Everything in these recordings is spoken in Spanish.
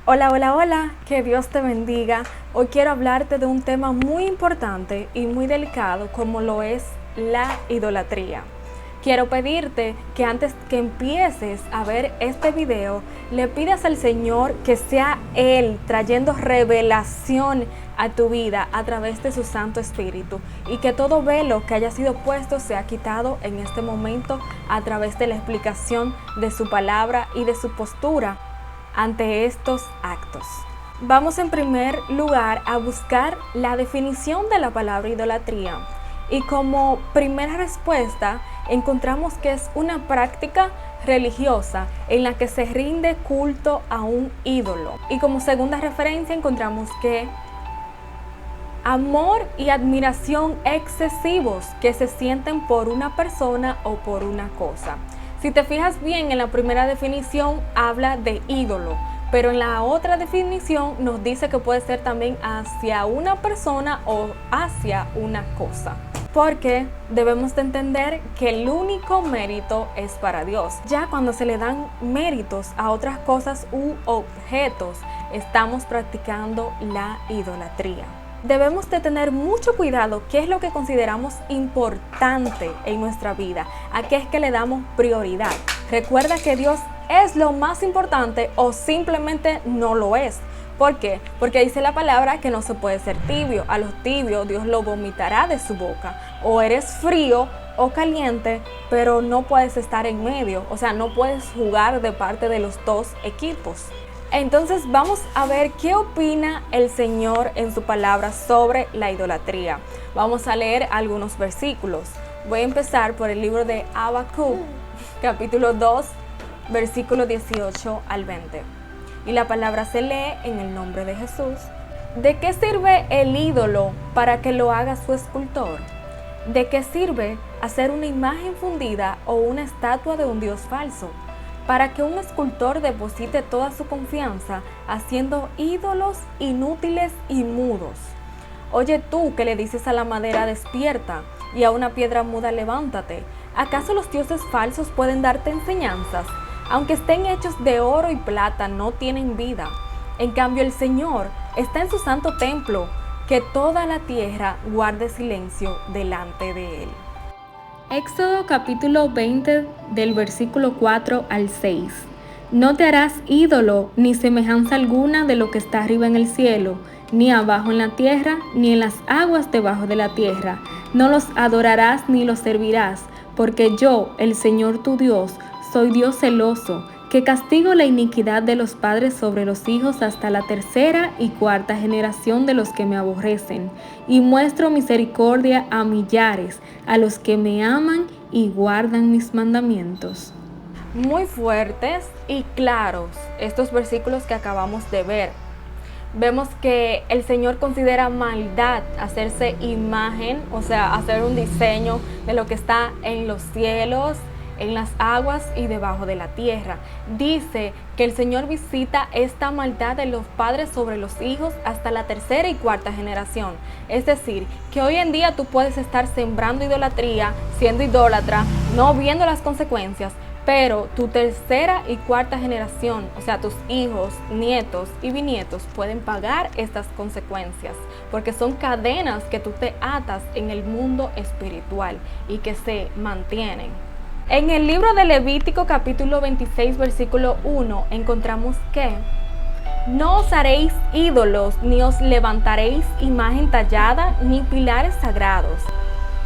Hola, hola, hola, que Dios te bendiga. Hoy quiero hablarte de un tema muy importante y muy delicado como lo es la idolatría. Quiero pedirte que antes que empieces a ver este video, le pidas al Señor que sea Él trayendo revelación a tu vida a través de su Santo Espíritu y que todo velo que haya sido puesto sea quitado en este momento a través de la explicación de su palabra y de su postura ante estos actos. Vamos en primer lugar a buscar la definición de la palabra idolatría y como primera respuesta encontramos que es una práctica religiosa en la que se rinde culto a un ídolo y como segunda referencia encontramos que amor y admiración excesivos que se sienten por una persona o por una cosa. Si te fijas bien, en la primera definición habla de ídolo, pero en la otra definición nos dice que puede ser también hacia una persona o hacia una cosa. Porque debemos de entender que el único mérito es para Dios. Ya cuando se le dan méritos a otras cosas u objetos, estamos practicando la idolatría. Debemos de tener mucho cuidado qué es lo que consideramos importante en nuestra vida, a qué es que le damos prioridad. Recuerda que Dios es lo más importante o simplemente no lo es. ¿Por qué? Porque dice la palabra que no se puede ser tibio. A los tibios Dios lo vomitará de su boca. O eres frío o caliente, pero no puedes estar en medio. O sea, no puedes jugar de parte de los dos equipos. Entonces vamos a ver qué opina el Señor en su palabra sobre la idolatría. Vamos a leer algunos versículos. Voy a empezar por el libro de Habacuc, capítulo 2, versículo 18 al 20. Y la palabra se lee en el nombre de Jesús. ¿De qué sirve el ídolo para que lo haga su escultor? ¿De qué sirve hacer una imagen fundida o una estatua de un dios falso? Para que un escultor deposite toda su confianza haciendo ídolos inútiles y mudos. Oye tú que le dices a la madera despierta y a una piedra muda levántate. ¿Acaso los dioses falsos pueden darte enseñanzas? Aunque estén hechos de oro y plata, no tienen vida. En cambio el Señor está en su santo templo, que toda la tierra guarde silencio delante de Él. Éxodo capítulo 20 del versículo 4 al 6. No te harás ídolo ni semejanza alguna de lo que está arriba en el cielo, ni abajo en la tierra, ni en las aguas debajo de la tierra. No los adorarás ni los servirás, porque yo, el Señor tu Dios, soy Dios celoso, que castigo la iniquidad de los padres sobre los hijos hasta la tercera y cuarta generación de los que me aborrecen, y muestro misericordia a millares, a los que me aman y guardan mis mandamientos. Muy fuertes y claros estos versículos que acabamos de ver. Vemos que el Señor considera maldad hacerse imagen, o sea, hacer un diseño de lo que está en los cielos, en las aguas y debajo de la tierra. Dice que el Señor visita esta maldad de los padres sobre los hijos hasta la tercera y cuarta generación. Es decir, que hoy en día tú puedes estar sembrando idolatría, siendo idólatra, no viendo las consecuencias, pero tu tercera y cuarta generación, o sea, tus hijos, nietos y bisnietos pueden pagar estas consecuencias, porque son cadenas que tú te atas en el mundo espiritual y que se mantienen. En el libro de Levítico capítulo 26 versículo 1 encontramos que no os haréis ídolos, ni os levantaréis imagen tallada, ni pilares sagrados,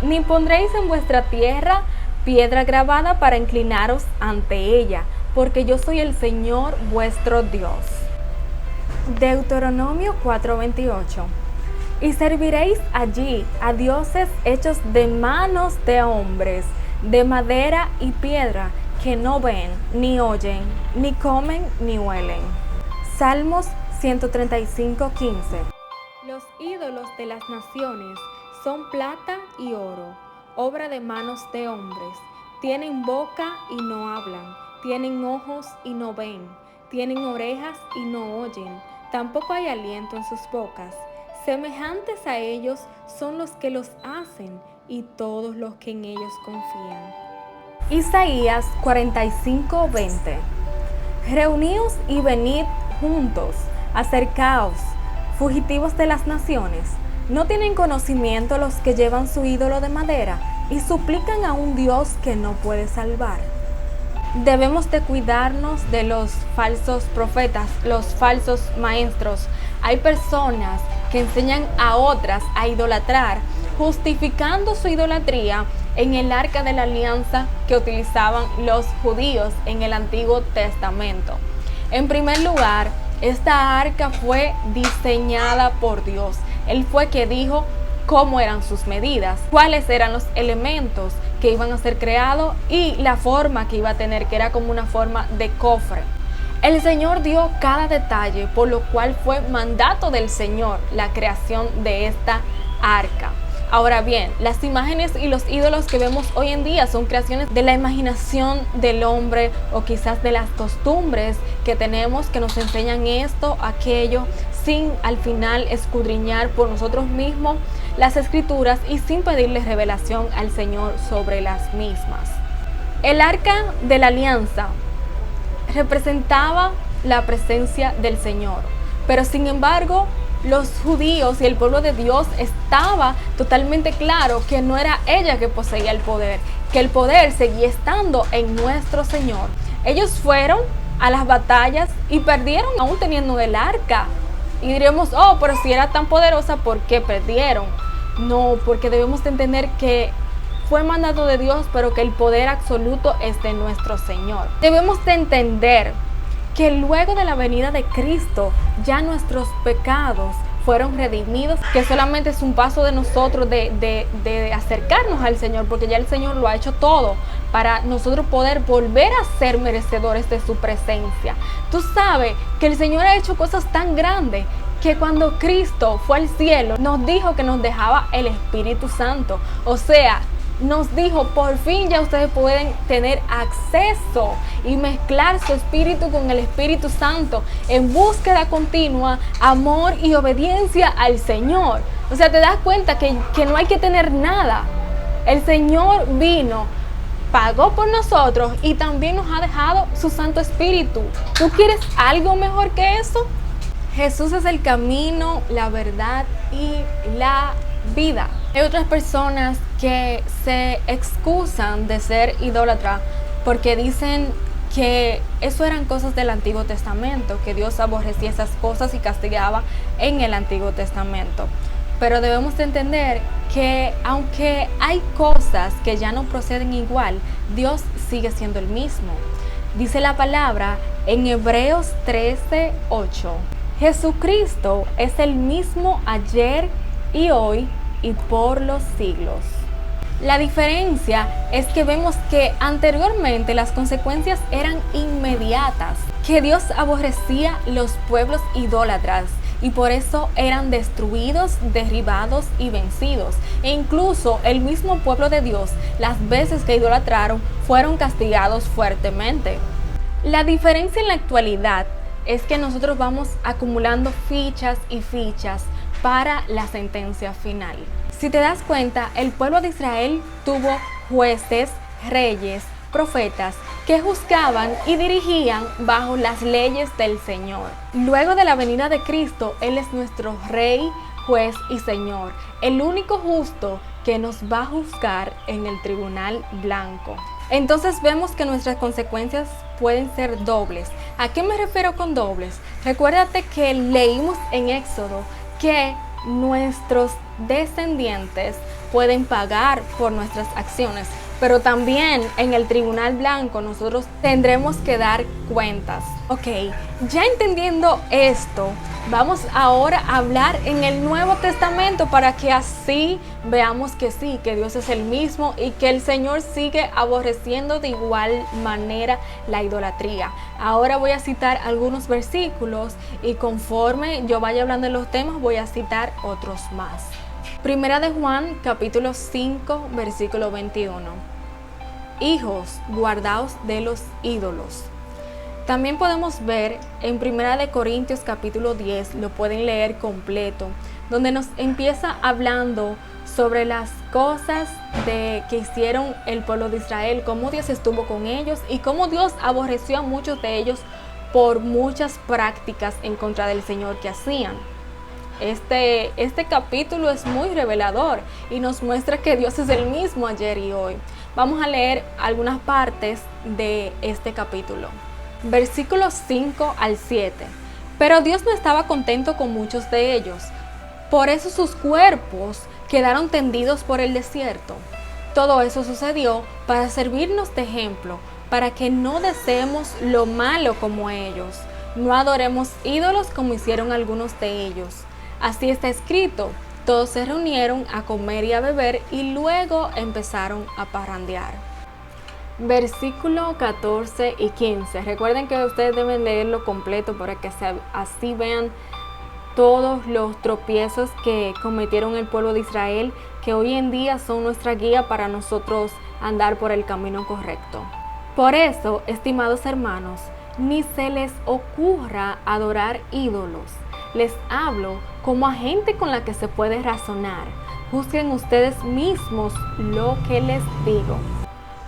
ni pondréis en vuestra tierra piedra grabada para inclinaros ante ella, porque yo soy el Señor vuestro Dios. Deuteronomio 4:28. Y serviréis allí a dioses hechos de manos de hombres, de madera y piedra, que no ven, ni oyen, ni comen, ni huelen. Salmos 135:15. Los ídolos de las naciones son plata y oro, obra de manos de hombres. Tienen boca y no hablan, tienen ojos y no ven, tienen orejas y no oyen, tampoco hay aliento en sus bocas. Semejantes a ellos son los que los hacen y todos los que en ellos confían. Isaías 45:20. Reuníos y venid juntos, acercaos, fugitivos de las naciones. ¿No tienen conocimiento los que llevan su ídolo de madera y suplican a un Dios que no puede salvar? Debemos de cuidarnos de los falsos profetas, los falsos maestros. Hay personas que enseñan a otras a idolatrar, justificando su idolatría en el arca de la alianza que utilizaban los judíos en el Antiguo Testamento. En primer lugar, esta arca fue diseñada por Dios. Él fue que dijo cómo eran sus medidas, cuáles eran los elementos que iban a ser creados y la forma que iba a tener, que era como una forma de cofre. El Señor dio cada detalle, por lo cual fue mandato del Señor la creación de esta arca. Ahora bien, las imágenes y los ídolos que vemos hoy en día son creaciones de la imaginación del hombre o quizás de las costumbres que tenemos que nos enseñan esto, aquello, sin al final escudriñar por nosotros mismos las escrituras y sin pedirle revelación al Señor sobre las mismas. El arca de la alianza representaba la presencia del Señor, pero sin embargo los judíos y el pueblo de Dios estaba totalmente claro que no era ella que poseía el poder, que el poder seguía estando en nuestro Señor. Ellos fueron a las batallas y perdieron aún teniendo el arca. Y diríamos, oh, pero si era tan poderosa, ¿por qué perdieron? No, porque debemos de entender que fue mandato de Dios, pero que el poder absoluto es de nuestro Señor. Debemos de entender que luego de la venida de Cristo, ya nuestros pecados fueron redimidos, que solamente es un paso de nosotros de acercarnos al Señor, porque ya el Señor lo ha hecho todo para nosotros poder volver a ser merecedores de su presencia. Tú sabes que el Señor ha hecho cosas tan grandes que cuando Cristo fue al cielo, nos dijo que nos dejaba el Espíritu Santo. O sea, nos dijo, por fin ya ustedes pueden tener acceso y mezclar su espíritu con el Espíritu Santo en búsqueda continua, amor y obediencia al Señor. O sea, te das cuenta que no hay que tener nada. El Señor vino, pagó por nosotros y también nos ha dejado su Santo Espíritu. ¿Tú quieres algo mejor que eso? Jesús es el camino, la verdad y la vida. Hay otras personas que se excusan de ser idólatras porque dicen que eso eran cosas del Antiguo Testamento, que Dios aborrecía esas cosas y castigaba en el Antiguo Testamento. Pero debemos de entender que aunque hay cosas que ya no proceden igual, Dios sigue siendo el mismo. Dice la palabra en Hebreos 13:8. Jesucristo es el mismo ayer y hoy y por los siglos. La diferencia es que vemos que anteriormente las consecuencias eran inmediatas, que Dios aborrecía los pueblos idólatras y por eso eran destruidos, derribados y vencidos. E incluso el mismo pueblo de Dios, las veces que idolatraron, fueron castigados fuertemente. La diferencia en la actualidad es que nosotros vamos acumulando fichas y fichas para la sentencia final. Si te das cuenta, el pueblo de Israel tuvo jueces, reyes, profetas que juzgaban y dirigían bajo las leyes del Señor. Luego de la venida de Cristo, Él es nuestro Rey, juez y Señor, el único justo que nos va a juzgar en el tribunal blanco. Entonces vemos que nuestras consecuencias pueden ser dobles. ¿A qué me refiero con dobles? Recuérdate que leímos en Éxodo que nuestros descendientes pueden pagar por nuestras acciones, pero también en el tribunal blanco nosotros tendremos que dar cuentas. Ok, ya entendiendo esto, vamos ahora a hablar en el Nuevo Testamento para que así veamos que sí, que Dios es el mismo y que el Señor sigue aborreciendo de igual manera la idolatría. Ahora voy a citar algunos versículos y conforme yo vaya hablando de los temas voy a citar otros más. Primera de Juan, capítulo 5, versículo 21. Hijos, guardaos de los ídolos. También podemos ver en Primera de Corintios, capítulo 10, lo pueden leer completo, donde nos empieza hablando sobre las cosas que hicieron el pueblo de Israel, cómo Dios estuvo con ellos y cómo Dios aborreció a muchos de ellos por muchas prácticas en contra del Señor que hacían. Este capítulo es muy revelador y nos muestra que Dios es el mismo ayer y hoy. Vamos a leer algunas partes de este capítulo. Versículos 5 al 7. Pero Dios no estaba contento con muchos de ellos. Por eso sus cuerpos quedaron tendidos por el desierto. Todo eso sucedió para servirnos de ejemplo, para que no deseemos lo malo como ellos. No adoremos ídolos como hicieron algunos de ellos. Así está escrito, todos se reunieron a comer y a beber y luego empezaron a parrandear. Versículo 14 y 15. Recuerden que ustedes deben leerlo completo para que así vean todos los tropiezos que cometieron el pueblo de Israel, que hoy en día son nuestra guía para nosotros andar por el camino correcto. Por eso, estimados hermanos, ni se les ocurra adorar ídolos. Les hablo como a gente con la que se puede razonar. Juzguen ustedes mismos lo que les digo.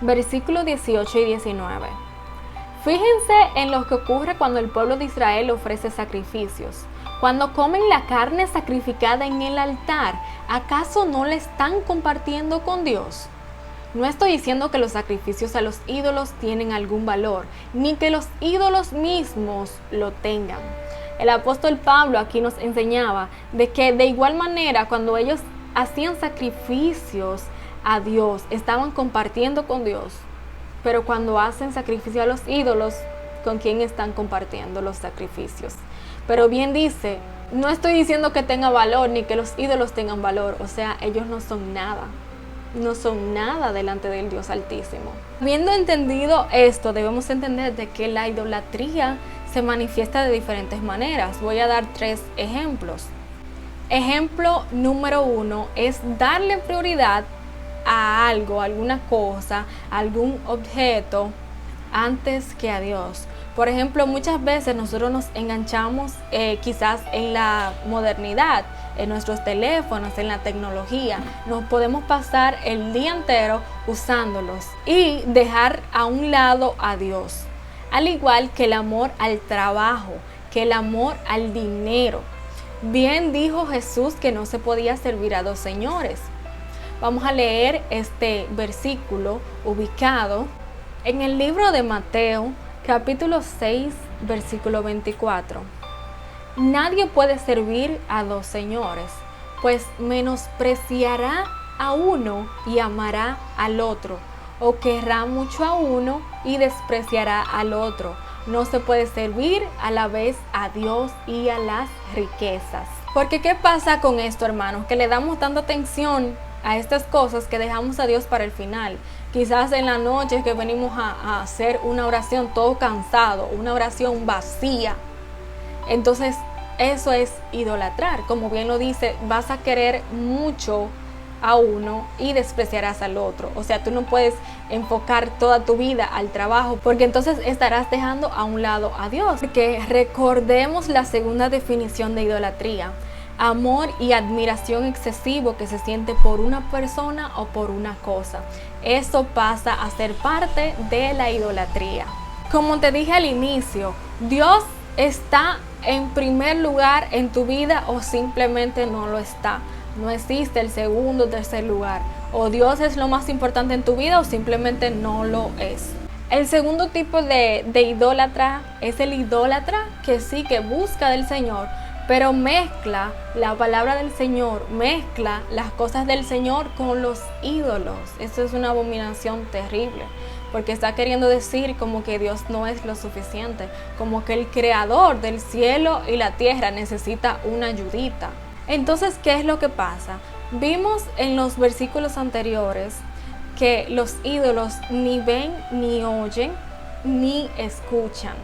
Versículos 18 y 19. Fíjense en lo que ocurre cuando el pueblo de Israel ofrece sacrificios. Cuando comen la carne sacrificada en el altar, ¿acaso no la están compartiendo con Dios? No estoy diciendo que los sacrificios a los ídolos tienen algún valor, ni que los ídolos mismos lo tengan. El apóstol Pablo aquí nos enseñaba de que de igual manera cuando ellos hacían sacrificios a Dios, estaban compartiendo con Dios. Pero cuando hacen sacrificio a los ídolos, ¿con quién están compartiendo los sacrificios? Pero bien dice, no estoy diciendo que tenga valor ni que los ídolos tengan valor, o sea, ellos no son nada. No son nada delante del Dios Altísimo. Habiendo entendido esto, debemos entender de que la idolatría se manifiesta de diferentes maneras. Voy a dar 3 ejemplos. Ejemplo número 1 es darle prioridad a algo, alguna cosa, algún objeto antes que a Dios. Por ejemplo, muchas veces nosotros nos enganchamos quizás en la modernidad, en nuestros teléfonos, en la tecnología. Nos podemos pasar el día entero usándolos y dejar a un lado a Dios. Al igual que el amor al trabajo, que el amor al dinero. Bien dijo Jesús que no se podía servir a 2 señores. Vamos a leer este versículo ubicado en el libro de Mateo, capítulo 6, versículo 24. Nadie puede servir a 2 señores, pues menospreciará a uno y amará al otro, o querrá mucho a uno y despreciará al otro. No se puede servir a la vez a Dios y a las riquezas. Porque ¿qué pasa con esto, hermanos? Que le damos tanta atención a estas cosas que dejamos a Dios para el final. Quizás en la noche que venimos a hacer una oración todo cansado, una oración vacía. Entonces eso es idolatrar. Como bien lo dice, vas a querer mucho a uno y despreciarás al otro. O sea, tú no puedes enfocar toda tu vida al trabajo, porque entonces estarás dejando a un lado a Dios. Porque recordemos la segunda definición de idolatría: amor y admiración excesivo que se siente por una persona o por una cosa. Eso pasa a ser parte de la idolatría. Como te dije al inicio, Dios está en primer lugar en tu vida o simplemente no lo está. No existe el segundo o tercer lugar. O Dios es lo más importante en tu vida o simplemente no lo es. El segundo tipo de idólatra es el idólatra que sí que busca del Señor, pero mezcla la palabra del Señor, mezcla las cosas del Señor con los ídolos. Eso es una abominación terrible, porque está queriendo decir como que Dios no es lo suficiente, como que el creador del cielo y la tierra necesita una ayudita. Entonces, ¿qué es lo que pasa? Vimos en los versículos anteriores que los ídolos ni ven, ni oyen, ni escuchan.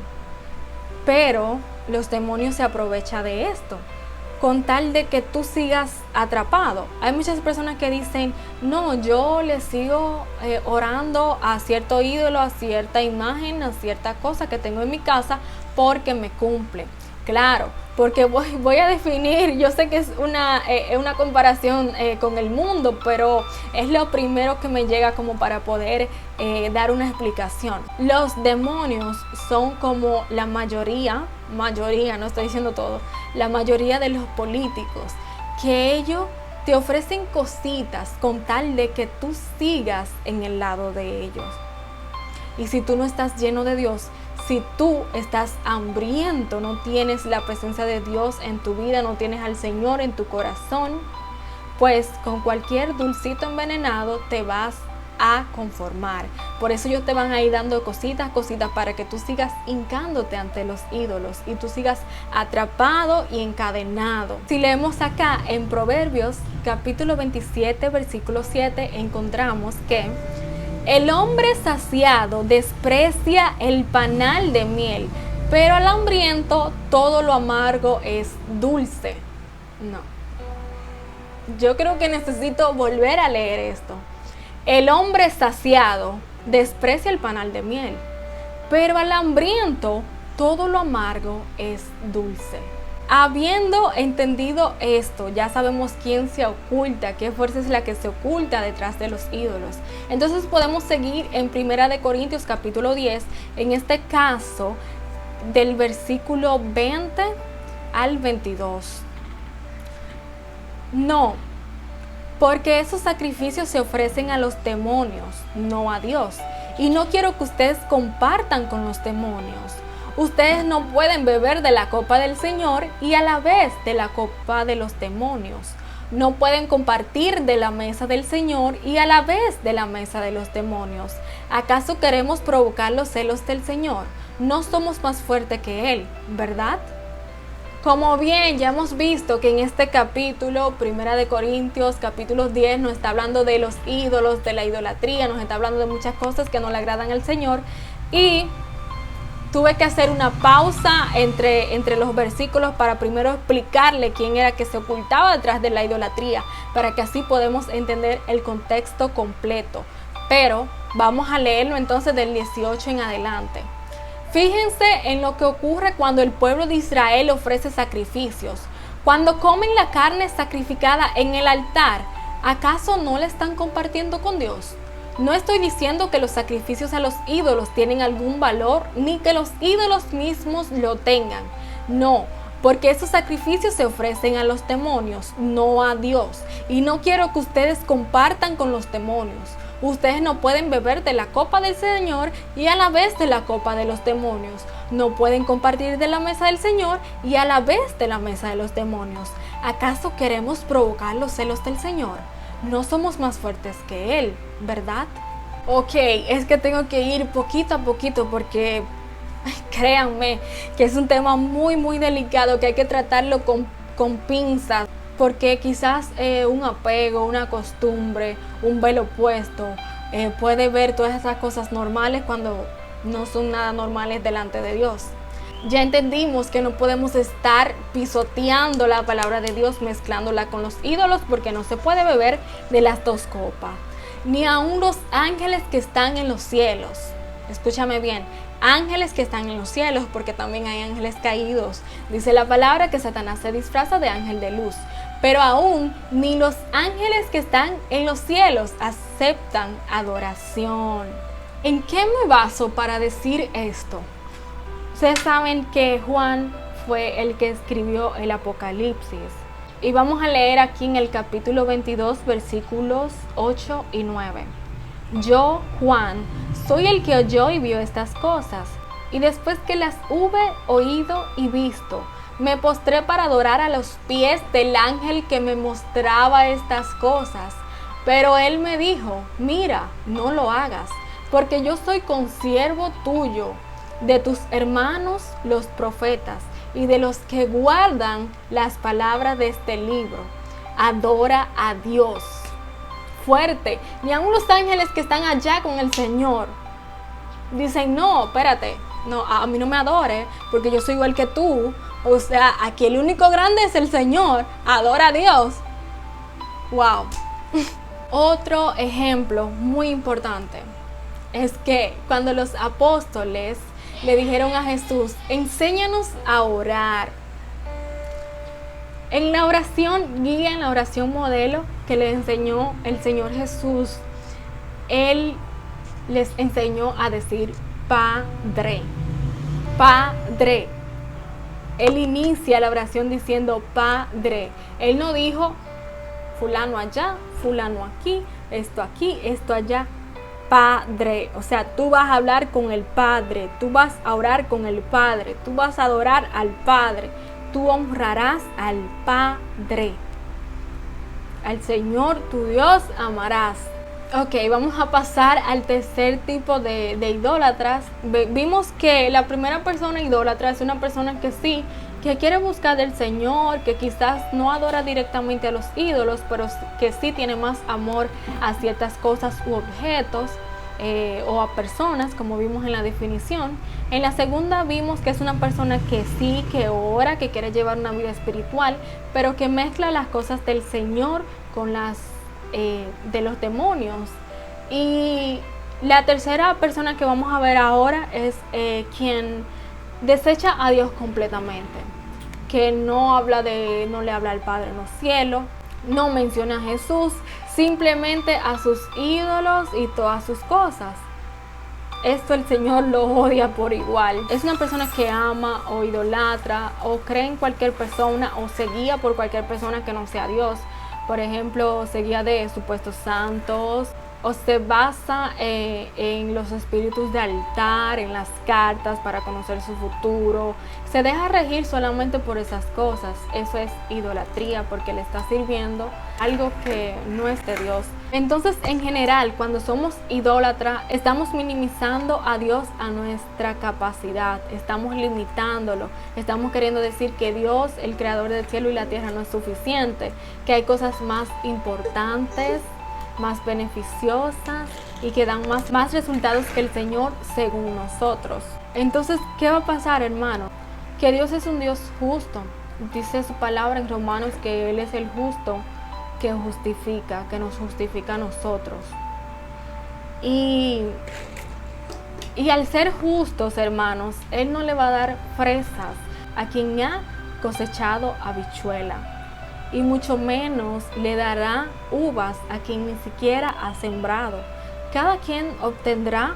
Pero los demonios se aprovechan de esto, con tal de que tú sigas atrapado. Hay muchas personas que dicen, no, yo le sigo orando a cierto ídolo, a cierta imagen, a cierta cosa que tengo en mi casa porque me cumple. Claro, porque voy a definir, yo sé que es una comparación con el mundo, pero es lo primero que me llega como para poder dar una explicación. Los demonios son como la mayoría, no estoy diciendo todo, la mayoría de los políticos, que ellos te ofrecen cositas con tal de que tú sigas en el lado de ellos. Y si tú no estás lleno de Dios, si tú estás hambriento, no tienes la presencia de Dios en tu vida, no tienes al Señor en tu corazón, pues con cualquier dulcito envenenado te vas a conformar. Por eso ellos te van a ir dando cositas para que tú sigas hincándote ante los ídolos y tú sigas atrapado y encadenado. Si leemos acá en Proverbios capítulo 27 versículo 7, encontramos que el hombre saciado desprecia el panal de miel, pero al hambriento todo lo amargo es dulce. No. Yo creo que necesito volver a leer esto. El hombre saciado desprecia el panal de miel, pero al hambriento todo lo amargo es dulce. Habiendo entendido esto, ya sabemos quién se oculta, qué fuerza es la que se oculta detrás de los ídolos. Entonces podemos seguir en 1 de Corintios capítulo 10, en este caso del versículo 20 al 22. No, porque esos sacrificios se ofrecen a los demonios, no a Dios. Y no quiero que ustedes compartan con los demonios. Ustedes no pueden beber de la copa del Señor y a la vez de la copa de los demonios. No pueden compartir de la mesa del Señor y a la vez de la mesa de los demonios. ¿Acaso queremos provocar los celos del Señor? No somos más fuertes que Él, ¿verdad? Como bien ya hemos visto que en este capítulo, 1 de Corintios, capítulo 10, nos está hablando de los ídolos, de la idolatría, nos está hablando de muchas cosas que no le agradan al Señor. Y tuve que hacer una pausa entre los versículos para primero explicarle quién era que se ocultaba detrás de la idolatría, para que así podamos entender el contexto completo. Pero vamos a leerlo entonces del 18 en adelante. Fíjense en lo que ocurre cuando el pueblo de Israel ofrece sacrificios. Cuando comen la carne sacrificada en el altar, ¿acaso no la están compartiendo con Dios? No estoy diciendo que los sacrificios a los ídolos tienen algún valor, ni que los ídolos mismos lo tengan. No, porque esos sacrificios se ofrecen a los demonios, no a Dios. Y no quiero que ustedes compartan con los demonios. Ustedes no pueden beber de la copa del Señor y a la vez de la copa de los demonios. No pueden compartir de la mesa del Señor y a la vez de la mesa de los demonios. ¿Acaso queremos provocar los celos del Señor? No somos más fuertes que Él, ¿verdad? Ok, es que tengo que ir poquito a poquito porque créanme que es un tema muy delicado que hay que tratarlo con pinzas. Porque quizás un apego, una costumbre, un velo puesto, puede ver todas esas cosas normales cuando no son nada normales delante de Dios. Ya entendimos que no podemos estar pisoteando la palabra de Dios, mezclándola con los ídolos, porque no se puede beber de las dos copas. Ni aun los ángeles que están en los cielos. Escúchame bien, ángeles que están en los cielos, porque también hay ángeles caídos. Dice la palabra que Satanás se disfraza de ángel de luz. Pero aún ni los ángeles que están en los cielos aceptan adoración. ¿En qué me baso para decir esto? Ustedes saben que Juan fue el que escribió el Apocalipsis. Y vamos a leer aquí en el capítulo 22, versículos 8 y 9. Yo, Juan, soy el que oyó y vio estas cosas. Y después que las hube oído y visto, me postré para adorar a los pies del ángel que me mostraba estas cosas. Pero él me dijo, mira, no lo hagas, porque yo soy consiervo tuyo, de tus hermanos los profetas, y de los que guardan las palabras de este libro. Adora a Dios. Fuerte. Ni aun los ángeles que están allá con el Señor dicen, no, espérate, no, a mí no me adore, porque yo soy igual que tú. O sea, aquí el único grande es el Señor. Adora a Dios. Wow. Otro ejemplo muy importante es que cuando los apóstoles le dijeron a Jesús, enséñanos a orar, En la oración guía, en la oración modelo que le enseñó el Señor Jesús, Él les enseñó a decir Padre, Padre. Él inicia la oración diciendo Padre. Él no dijo fulano allá, fulano aquí, esto allá. Padre, o sea, tú vas a hablar con el Padre, tú vas a orar con el Padre, tú vas a adorar al Padre, tú honrarás al Padre, al Señor tu Dios amarás. Ok, vamos a pasar al tercer tipo de idólatras. Vimos que la primera persona idólatra es una persona que sí, que quiere buscar del Señor, que quizás no adora directamente a los ídolos, pero que sí tiene más amor a ciertas cosas u objetos o a personas, como vimos en la definición. En la segunda vimos que es una persona que sí, que ora, que quiere llevar una vida espiritual, pero que mezcla las cosas del Señor con las de los demonios. Y la tercera persona que vamos a ver ahora es quien desecha a Dios completamente, que no le habla al Padre en los cielos, no menciona a Jesús, simplemente a sus ídolos y todas sus cosas. Esto el Señor lo odia por igual. Es una persona que ama o idolatra o cree en cualquier persona o se guía por cualquier persona que no sea Dios. Por ejemplo, se guía de supuestos santos o se basa en los espíritus de altar, en las cartas para conocer su futuro. Se deja regir solamente por esas cosas. Eso es idolatría porque le está sirviendo algo que no es de Dios. Entonces, en general, cuando somos idólatras, estamos minimizando a Dios a nuestra capacidad, estamos limitándolo, estamos queriendo decir que Dios, el creador del cielo y la tierra, no es suficiente, que hay cosas más importantes, más beneficiosas y que dan más resultados que el Señor según nosotros. Entonces, ¿qué va a pasar, hermano? Que Dios es un Dios justo. Dice su palabra en Romanos que Él es el justo que justifica, que nos justifica a nosotros. Y al ser justos, hermanos, Él no le va a dar fresas a quien ha cosechado habichuela, y mucho menos le dará uvas a quien ni siquiera ha sembrado. Cada quien obtendrá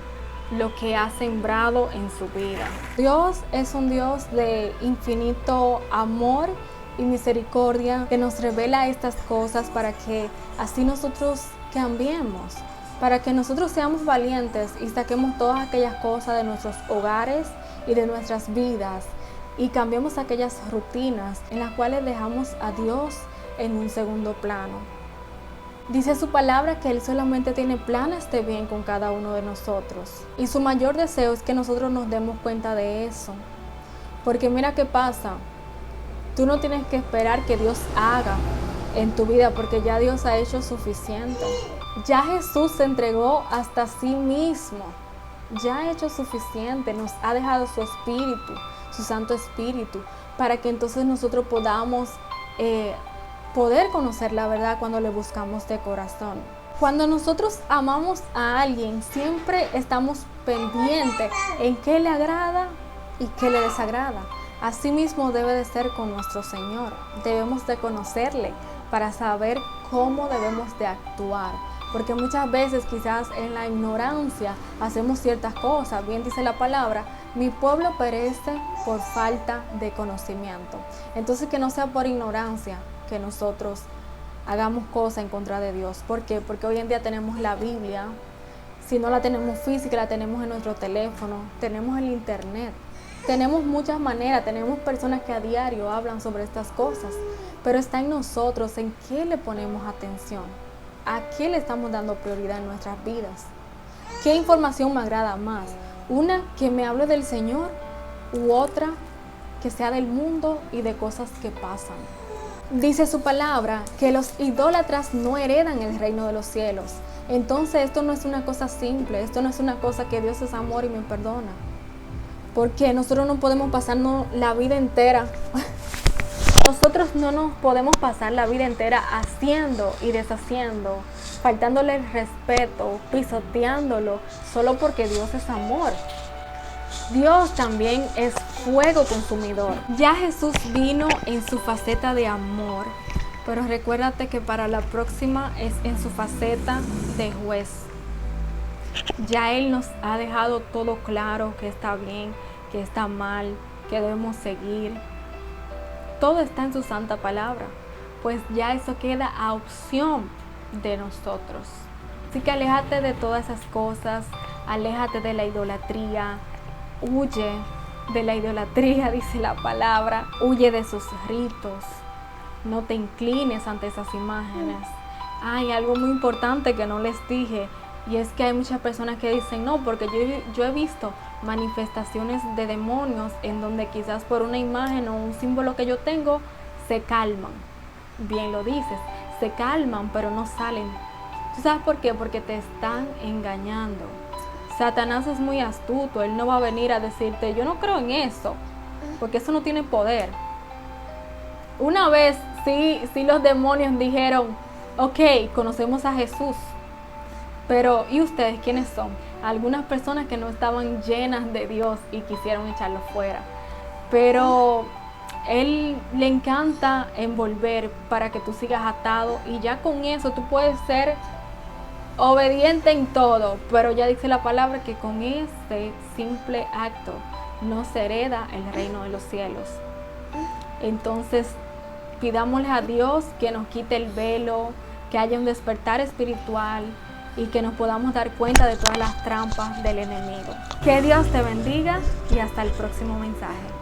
lo que ha sembrado en su vida. Dios es un Dios de infinito amor y misericordia, que nos revela estas cosas para que así nosotros cambiemos, para que nosotros seamos valientes y saquemos todas aquellas cosas de nuestros hogares y de nuestras vidas y cambiemos aquellas rutinas en las cuales dejamos a Dios en un segundo plano. Dice su palabra que Él solamente tiene planes de bien con cada uno de nosotros y su mayor deseo es que nosotros nos demos cuenta de eso, porque mira qué pasa. Tú no tienes que esperar que Dios haga en tu vida porque ya Dios ha hecho suficiente. Ya Jesús se entregó hasta sí mismo. Ya ha hecho suficiente. Nos ha dejado su Espíritu, su Santo Espíritu, para que entonces nosotros podamos poder conocer la verdad cuando le buscamos de corazón. Cuando nosotros amamos a alguien, siempre estamos pendientes en qué le agrada y qué le desagrada. Asimismo debe de ser con nuestro Señor. Debemos de conocerle para saber cómo debemos de actuar. Porque muchas veces quizás en la ignorancia hacemos ciertas cosas. Bien dice la palabra, mi pueblo perece por falta de conocimiento. Entonces que no sea por ignorancia que nosotros hagamos cosas en contra de Dios. ¿Por qué? Porque hoy en día tenemos la Biblia. Si no la tenemos física, la tenemos en nuestro teléfono. Tenemos el internet. Tenemos muchas maneras, tenemos personas que a diario hablan sobre estas cosas, pero está en nosotros en qué le ponemos atención, a qué le estamos dando prioridad en nuestras vidas, qué información me agrada más, una que me hable del Señor u otra que sea del mundo y de cosas que pasan. Dice su palabra que los idólatras no heredan el reino de los cielos. Entonces esto no es una cosa simple, esto no es una cosa que Dios es amor y me perdona. Porque nosotros no podemos pasarnos la vida entera. Nosotros no nos podemos pasar la vida entera haciendo y deshaciendo, faltándole el respeto, pisoteándolo, solo porque Dios es amor. Dios también es fuego consumidor. Ya Jesús vino en su faceta de amor, pero recuérdate que para la próxima es en su faceta de juez. Ya Él nos ha dejado todo claro, que está bien, que está mal, que debemos seguir. Todo está en su santa palabra, pues ya eso queda a opción de nosotros. Así que aléjate de todas esas cosas, aléjate de la idolatría, huye de la idolatría, dice la palabra, huye de sus ritos, no te inclines ante esas imágenes. Hay algo muy importante que no les dije, y es que hay muchas personas que dicen, no, porque yo he visto manifestaciones de demonios en donde quizás por una imagen o un símbolo que yo tengo, se calman. Bien lo dices, se calman, pero no salen. ¿Tú sabes por qué? Porque te están engañando. Satanás es muy astuto, él no va a venir a decirte, yo no creo en eso, porque eso no tiene poder. Una vez sí los demonios dijeron, ok, conocemos a Jesús, pero ¿y ustedes quiénes son? Algunas personas que no estaban llenas de Dios y quisieron echarlo fuera. Pero Él le encanta envolver para que tú sigas atado, y ya con eso tú puedes ser obediente en todo, pero ya dice la palabra que con ese simple acto no se hereda el reino de los cielos. Entonces pidámosle a Dios que nos quite el velo, que haya un despertar espiritual y que nos podamos dar cuenta de todas las trampas del enemigo. Que Dios te bendiga y hasta el próximo mensaje.